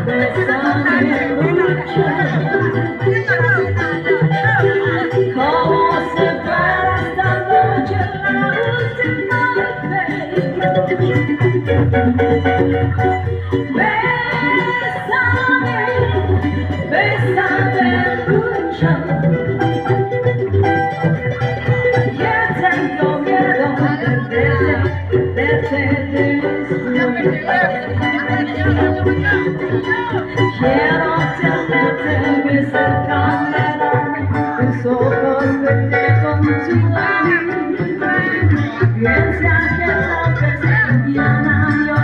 bésame mucho, como si fuera esta noche la última vez. Bésame, bésame mucho, que tengo miedo de verte después. Quiero tenerte muy cerca, tus ojos verte junto a mí. Piensa que tal vez mañana yo